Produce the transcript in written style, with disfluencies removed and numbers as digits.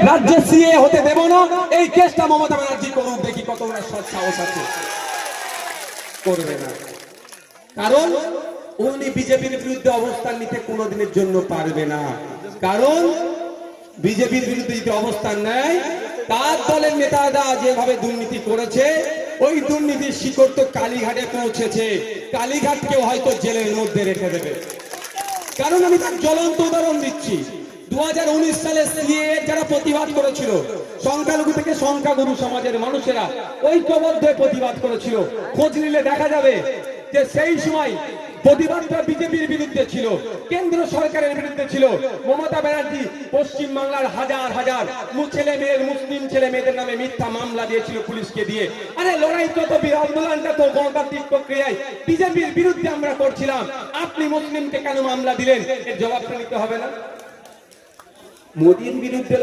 রাজ্যে সিএ হতে দেব না, এই কেসটা মমতা ব্যানার্জি করুক, দেখি কত সাহস আছে। করবে না, কারণ উনি বিজেপির বিরুদ্ধে অবস্থান নিতে কোনোদিনের জন্য পারবে না। কারণ বিজেপির বিরুদ্ধে যদি অবস্থান নেয়, তার দলের নেতারা যেভাবে দুর্নীতি করেছে, ওই দুর্নীতির শিকড় তো কালীঘাটে পৌঁছেছে। কালীঘাটকেও হয়তো জেলের মধ্যে রেখে দেবে। কারণ আমি তার জ্বলন্ত উদাহরণ দিচ্ছি। 2019 সালে সিএএ যারা প্রতিবাদ করেছিল, সংখ্যালঘু থেকে সংখ্যাগুরু সমাজের মানুষেরা ঐক্যবদ্ধ প্রতিবাদ করেছিল। খোঁজ নিলে দেখা যাবে যে সেই সময় প্রতিবাদটা বিজেপির বিরুদ্ধে ছিল, কেন্দ্র সরকারের বিরুদ্ধে ছিল। মমতা ব্যানার্জি পশ্চিম বাংলার হাজার হাজার ছেলে মেয়ের, মুসলিম ছেলে মেয়েদের নামে মিথ্যা মামলা দিয়েছিল পুলিশকে দিয়ে। আরে লড়াইটা তো, আন্দোলনটা তো গণতান্ত্রিক প্রক্রিয়ায় বিজেপির বিরুদ্ধে আমরা করছিলাম। আপনি মুসলিমকে কেন মামলা দিলেন? এর জবাবটা নিতে হবে না? মোদির বিরুদ্ধে